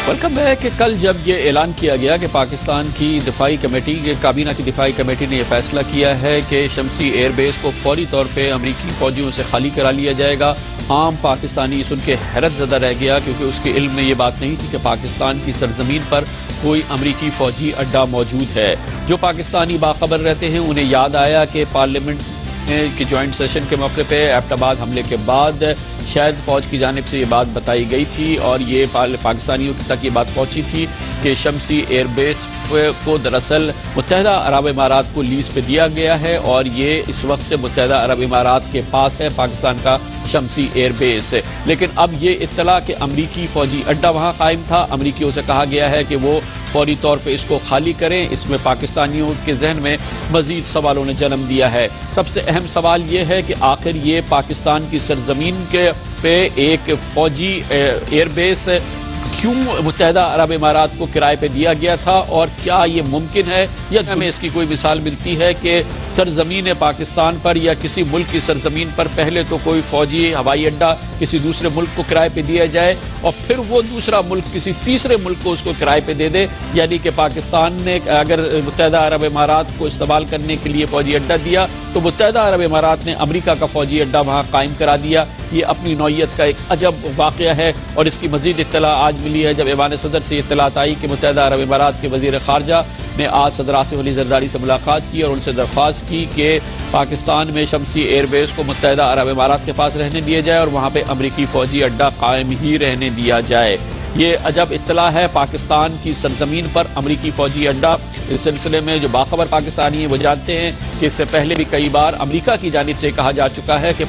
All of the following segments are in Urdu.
Welcome back. کل جب یہ اعلان کیا گیا کہ پاکستان کی دفاعی کمیٹی کابینہ کی دفاعی کمیٹی نے یہ فیصلہ کیا ہے کہ شمسی ایئر بیس کو فوری طور پہ امریکی فوجیوں سے خالی کرا لیا جائے گا، عام پاکستانی سن کے حیرت زدہ رہ گیا، کیونکہ اس کے علم میں یہ بات نہیں تھی کہ پاکستان کی سرزمین پر کوئی امریکی فوجی اڈہ موجود ہے۔ جو پاکستانی باخبر رہتے ہیں انہیں یاد آیا کہ پارلیمنٹ کے جوائنٹ سیشن کے موقع پہ ایبٹ آباد حملے کے بعد شاید فوج کی جانب سے یہ بات بتائی گئی تھی اور یہ پاکستانیوں تک یہ بات پہنچی تھی کہ شمسی ایئر بیس کو دراصل متحدہ عرب امارات کو لیز پہ دیا گیا ہے اور یہ اس وقت متحدہ عرب امارات کے پاس ہے پاکستان کا شمسی ایئر بیس۔ لیکن اب یہ اطلاع کہ امریکی فوجی اڈہ وہاں قائم تھا، امریکیوں سے کہا گیا ہے کہ وہ فوری طور پہ اس کو خالی کریں، اس میں پاکستانیوں کے ذہن میں مزید سوالوں نے جنم دیا ہے۔ سب سے اہم سوال یہ ہے کہ آخر یہ پاکستان کی سرزمین کے پہ ایک فوجی ایئر بیس کیوں متحدہ عرب امارات کو کرائے پہ دیا گیا تھا، اور کیا یہ ممکن ہے یا ہمیں اس کی کوئی مثال ملتی ہے کہ سرزمین پاکستان پر یا کسی ملک کی سرزمین پر پہلے تو کوئی فوجی ہوائی اڈہ کسی دوسرے ملک کو کرائے پہ دیا جائے اور پھر وہ دوسرا ملک کسی تیسرے ملک کو اس کو کرائے پہ دے دے؟ یعنی کہ پاکستان نے اگر متحدہ عرب امارات کو استعمال کرنے کے لیے فوجی اڈہ دیا تو متحدہ عرب امارات نے امریکہ کا فوجی اڈہ وہاں قائم کرا دیا۔ یہ اپنی نوعیت کا ایک عجب واقعہ ہے، اور اس کی مزید اطلاع آج ملی ہے جب ایوان صدر سے اطلاعات آئی کہ متحدہ عرب امارات کے وزیر خارجہ نے آج صدر آصف علی زرداری سے ملاقات کی اور ان سے درخواست کی کہ پاکستان میں شمسی ایئر بیس کو متحدہ عرب امارات کے پاس رہنے دیا جائے اور وہاں پہ امریکی فوجی اڈہ قائم ہی رہنے دیا جائے۔ یہ عجب اطلاع ہے، پاکستان کی سرزمین پر امریکی فوجی اڈہ۔ اس سلسلے میں جو باخبر پاکستانی ہیں وہ جانتے ہیں کہ اس سے پہلے بھی کئی بار امریکہ کی جانب سے کہا جا چکا ہے کہ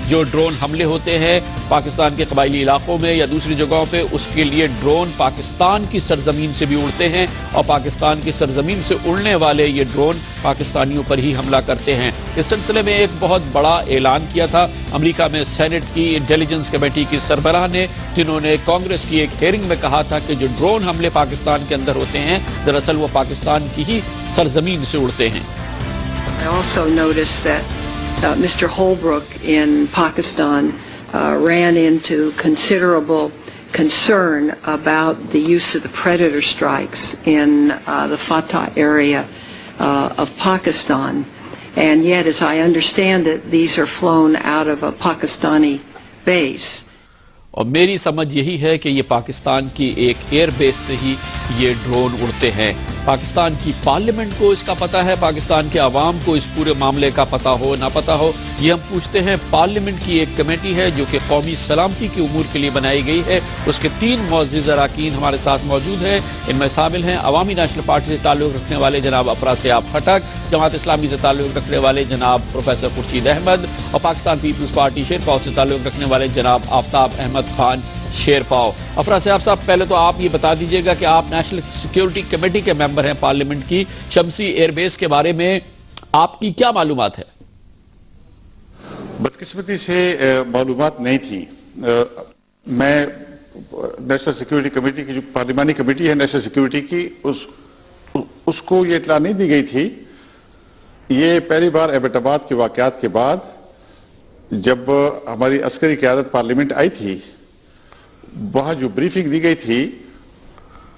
جو ڈرون حملے ہوتے ہیں پاکستان کے قبائلی علاقوں میں یا دوسری جگہوں پہ، اس کے لیے ڈرون پاکستان کی سرزمین سے بھی اڑتے ہیں اور پاکستان کی سرزمین سے اڑنے والے یہ ڈرون پاکستانیوں پر ہی حملہ کرتے ہیں۔ اس سلسلے میں ایک بہت بڑا اعلان کیا تھا امریکہ میں سینٹ کی انٹیلیجنس کمیٹی کی سربراہ نے، جنہوں نے کانگریس کی ایک ہیئرنگ میں کہا تھا کہ جو ڈرون حملے پاکستان کے اندر ہوتے ہیں دراصل وہ پاکستان کی ہی سرزمین سے اڑتے ہیں۔ I also noticed that Mr. Holbrooke in Pakistan ran into considerable concern about the use of the Predator strikes in the Fatah area of Pakistan. And yet, as I understand it, these are flown out of a Pakistani base. اور میری سمجھ یہی ہے کہ یہ پاکستان کی ایک ایئر بیس سے ہی یہ ڈرون اڑتے ہیں۔ پاکستان کی پارلیمنٹ کو اس کا پتہ ہے، پاکستان کے عوام کو اس پورے معاملے کا پتہ ہو نہ پتہ ہو، یہ ہم پوچھتے ہیں۔ پارلیمنٹ کی ایک کمیٹی ہے جو کہ قومی سلامتی کے امور کے لیے بنائی گئی ہے، اس کے 3 معزز اراکین ہمارے ساتھ موجود ہیں۔ ان میں شامل ہیں عوامی نیشنل پارٹی سے تعلق رکھنے والے جناب افراسیاب خٹک، جماعت اسلامی سے تعلق رکھنے والے جناب پروفیسر خورشید احمد، اور پاکستان پیپلز پارٹی شیرپاؤ سے تعلق رکھنے والے جناب آفتاب احمد خان شیرپاؤ۔ افراسیاب صاحب، پہلے تو آپ یہ بتا دیجئے گا کہ آپ نیشنل سیکیورٹی کمیٹی کے ممبر ہیں پارلیمنٹ کی، شمسی ایئر بیس کے بارے میں آپ کی کیا معلومات ہے؟ بدقسمتی سے معلومات نہیں تھی۔ میں نیشنل سیکیورٹی کمیٹی کی جو پارلیمانی کمیٹی ہے نیشنل سیکیورٹی کی، اس کو یہ اطلاع نہیں دی گئی تھی۔ یہ پہلی بار ایبٹ آباد کے واقعات کے بعد جب ہماری عسکری قیادت پارلیمنٹ آئی تھی، وہاں جو بریفنگ دی گئی تھی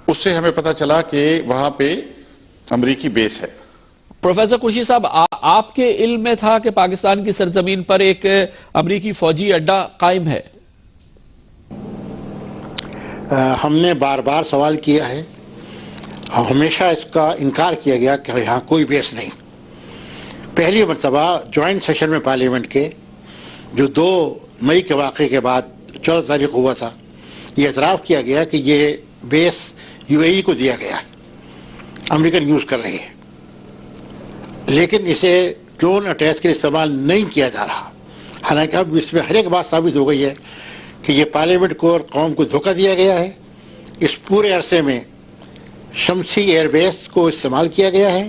اس سے ہمیں پتہ چلا کہ وہاں پہ امریکی بیس ہے۔ پروفیسر خورشید صاحب، آپ کے علم میں تھا کہ پاکستان کی سرزمین پر ایک امریکی فوجی اڈہ قائم ہے؟ ہم نے بار بار سوال کیا ہے، ہمیشہ اس کا انکار کیا گیا کہ یہاں کوئی بیس نہیں۔ پہلی مرتبہ جوائنٹ سیشن میں پارلیمنٹ کے جو 2 مئی کے واقعے کے بعد 14 تاریخ ہوا تھا، یہ اعتراف کیا گیا کہ یہ بیس یو اے ای کو دیا گیا، امریکن یوز کر رہی ہے، لیکن اسے ڈرون اٹیک کے لیے استعمال نہیں کیا جا رہا۔ حالانکہ اب اس میں ہر ایک بات ثابت ہو گئی ہے کہ یہ پارلیمنٹ کو اور قوم کو دھوکہ دیا گیا ہے۔ اس پورے عرصے میں شمسی ایئر بیس کو استعمال کیا گیا ہے،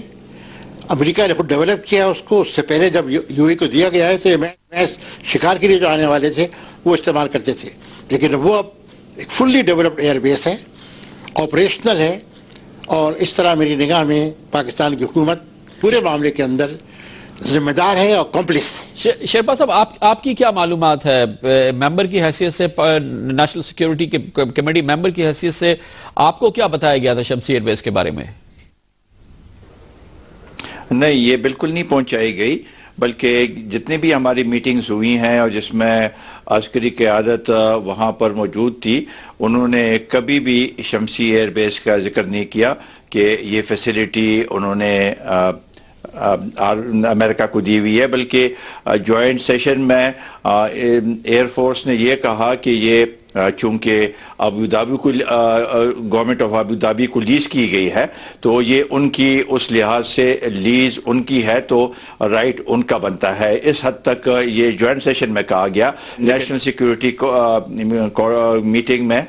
امریکہ نے خود ڈیولپ کیا اس کو۔ اس سے پہلے جب یو اے کو دیا گیا ہے تو یہ شکار کے لیے جو آنے والے تھے وہ استعمال کرتے تھے، لیکن وہ اب ایک فلی ڈیولپڈ ایئر بیس ہے، آپریشنل ہے، اور اس طرح میری نگاہ میں پاکستان کی حکومت پورے معاملے کے اندر ذمہ دار ہے اور کمپلیس ہے۔ شیرپا صاحب آپ کی کیا معلومات ہے ممبر کی حیثیت سے نیشنل سیکیورٹی کمیٹی ممبر کی حیثیت سے آپ کو کیا بتایا گیا تھا شمسی ایئر بیس کے بارے میں؟ نہیں، یہ بالکل نہیں پہنچائی گئی، بلکہ جتنے بھی ہماری میٹنگز ہوئی ہیں اور جس میں عسکری قیادت وہاں پر موجود تھی، انہوں نے کبھی بھی شمسی ایئر بیس کا ذکر نہیں کیا کہ یہ فیسیلیٹی انہوں نے امریکہ کو دی ہوئی ہے، بلکہ جوائنٹ سیشن میں ایئر فورس نے یہ کہا کہ یہ چونکہ ابوظہبی کو گورنمنٹ آف ابوظہبی کو لیز کی گئی ہے تو یہ ان کی اس لحاظ سے لیز ان کی ہے تو رائٹ ان کا بنتا ہے۔ اس حد تک یہ جوائنٹ سیشن میں کہا گیا۔ نیشنل سیکیورٹی میٹنگ میں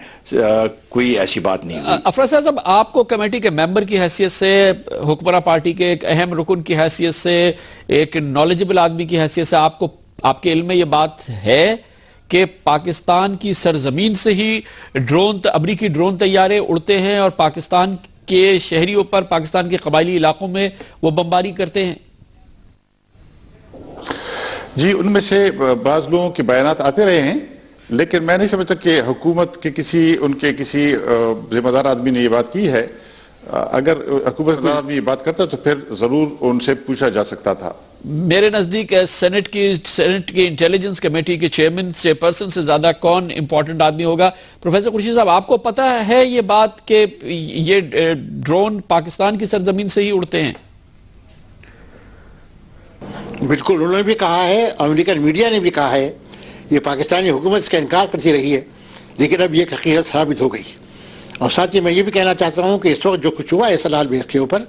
کوئی ایسی بات نہیں ہوئی۔ افروز صاحب، آپ کو کمیٹی کے ممبر کی حیثیت سے، حکمراں پارٹی کے ایک اہم رکن کی حیثیت سے، ایک نالجبل آدمی کی حیثیت سے آپ کے علم میں یہ بات ہے کہ پاکستان کی سرزمین سے ہی امریکی ڈرون طیارے اڑتے ہیں اور پاکستان کے شہریوں پر، پاکستان کے قبائلی علاقوں میں وہ بمباری کرتے ہیں؟ جی، ان میں سے بعض لوگوں کے بیانات آتے رہے ہیں، لیکن میں نہیں سمجھتا کہ حکومت کے ان کے کسی ذمہ دار آدمی نے یہ بات کی ہے۔ اگر حکومت کا آدمی یہ بات کرتا تو پھر ضرور ان سے پوچھا جا سکتا تھا۔ میرے نزدیک سینٹ کی انٹیلیجنس کمیٹی کے چیئرپرسن سے زیادہ کون امپورٹنٹ آدمی ہوگا؟ پروفیسر قریشی صاحب، آپ کو پتہ ہے یہ بات کہ یہ ڈرون پاکستان کی سرزمین سے ہی اڑتے ہیں؟ بالکل، انہوں نے بھی کہا ہے، امریکن میڈیا نے بھی کہا ہے، یہ پاکستانی حکومت اس کا انکار کرتی رہی ہے، لیکن اب یہ حقیقت ثابت ہو گئی۔ اور ساتھ ہی میں یہ بھی کہنا چاہتا ہوں کہ اس وقت جو کچھ ہوا ہے سلال بیس کے اوپر،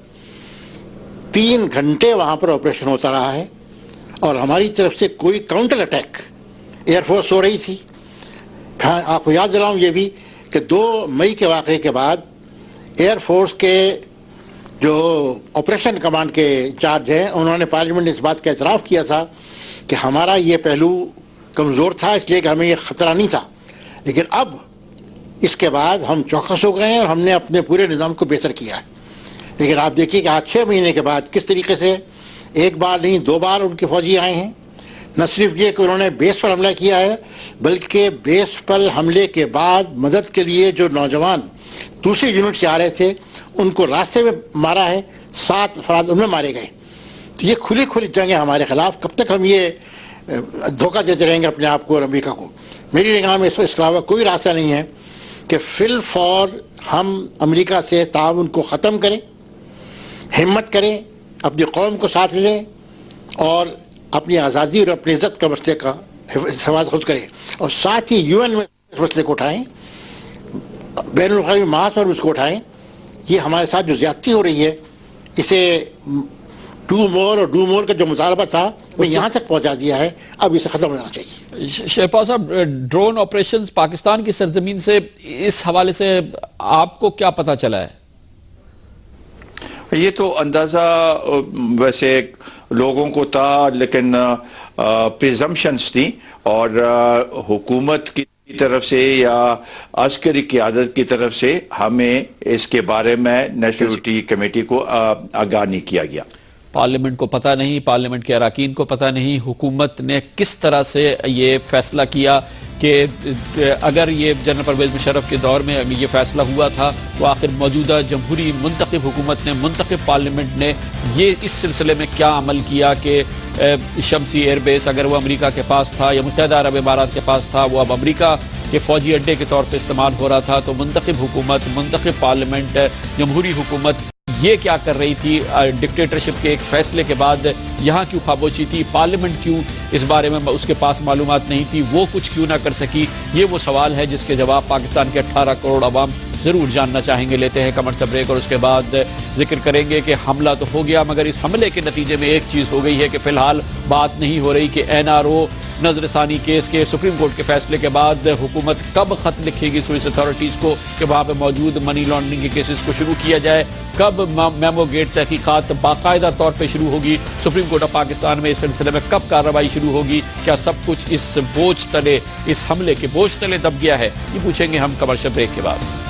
3 گھنٹے وہاں پر آپریشن ہوتا رہا ہے اور ہماری طرف سے کوئی کاؤنٹر اٹیک، ایئر فورس ہو رہی تھی۔ آپ کو یاد دلاؤں یہ بھی کہ 2 مئی کے واقعے کے بعد ایئر فورس کے جو آپریشن کمانڈ کے انچارج ہیں، انہوں نے پارلیمنٹ میں اس بات کا اعتراف کیا تھا کہ ہمارا یہ پہلو کمزور تھا، اس لیے کہ ہمیں یہ خطرہ نہیں تھا، لیکن اب اس کے بعد ہم چوکس ہو گئے ہیں اور ہم نے اپنے پورے نظام کو بہتر کیا ہے۔ لیکن آپ دیکھیے کہ آج 6 مہینے کے بعد کس طریقے سے 1 بار نہیں 2 بار ان کے فوجی آئے ہیں۔ نہ صرف یہ کہ انہوں نے بیس پر حملہ کیا ہے، بلکہ بیس پر حملے کے بعد مدد کے لیے جو نوجوان دوسری یونٹ سے آ رہے تھے ان کو راستے میں مارا ہے، 7 افراد ان میں مارے گئے۔ تو یہ کھلی جنگ ہے ہمارے خلاف۔ کب تک ہم یہ دھوکہ دیتے رہیں گے اپنے آپ کو اور امریکہ کو؟ میری نگاہ میں اس کے علاوہ کوئی راستہ نہیں ہے کہ فی الفور ہم امریکہ سے تعاون کو ختم کریں، ہمت کریں، اپنی قوم کو ساتھ لیں اور اپنی آزادی اور اپنی عزت کا مسئلے کا حفاظت خود کریں، اور ساتھ ہی UN میں اس مسئلے کو اٹھائیں، بین الاقوامی محاذ پر اس کو اٹھائیں۔ یہ ہمارے ساتھ جو زیادتی ہو رہی ہے، اسے ڈو مور کا جو مطالبہ تھا وہ یہاں تک پہنچا دیا ہے، اب اسے ختم ہو جانا چاہیے۔ شیرپا صاحب، ڈرون آپریشنز پاکستان کی سرزمین سے، اس حوالے سے آپ کو کیا پتہ چلا ہے؟ یہ تو اندازہ ویسے لوگوں کو تھا، لیکن پریزمپشنز تھیں، اور حکومت کی طرف سے یا عسکری قیادت کی طرف سے ہمیں اس کے بارے میں نیشنل سیکیورٹی کمیٹی کو آگاہ نہیں کیا گیا۔ پارلیمنٹ کو پتہ نہیں، پارلیمنٹ کے اراکین کو پتہ نہیں، حکومت نے کس طرح سے یہ فیصلہ کیا کہ اگر یہ جنرل پرویز مشرف کے دور میں یہ فیصلہ ہوا تھا تو آخر موجودہ جمہوری منتخب حکومت نے، منتخب پارلیمنٹ نے یہ اس سلسلے میں کیا عمل کیا کہ شمسی ایئر بیس اگر وہ امریکہ کے پاس تھا یا متحدہ عرب امارات کے پاس تھا، وہ اب امریکہ کے فوجی اڈے کے طور پہ استعمال ہو رہا تھا، تو منتخب حکومت، منتخب پارلیمنٹ، جمہوری حکومت یہ کیا کر رہی تھی؟ ڈکٹیٹرشپ کے ایک فیصلے کے بعد یہاں کیوں خاموشی تھی؟ پارلیمنٹ کیوں اس بارے میں اس کے پاس معلومات نہیں تھی؟ وہ کچھ کیوں نہ کر سکی؟ یہ وہ سوال ہے جس کے جواب پاکستان کے 18 کروڑ عوام ضرور جاننا چاہیں گے۔ لیتے ہیں کمرشل بریک اور اس کے بعد ذکر کریں گے کہ حملہ تو ہو گیا، مگر اس حملے کے نتیجے میں ایک چیز ہو گئی ہے کہ فی الحال بات نہیں ہو رہی کہ NRO نظر ثانی کیس کے سپریم کورٹ کے فیصلے کے بعد حکومت کب خط لکھے گی سوئس اتھارٹیز کو کہ وہاں پہ موجود منی لانڈرنگ کے کیسز کو شروع کیا جائے، کب میمو گیٹ تحقیقات باقاعدہ طور پہ شروع ہوگی، سپریم کورٹ آف پاکستان میں اس سلسلے میں کب کارروائی شروع ہوگی، کیا سب کچھ اس بوجھ تلے، اس حملے کے بوجھ تلے دب گیا ہے؟ یہ پوچھیں گے ہم کمرشل بریک کے بعد۔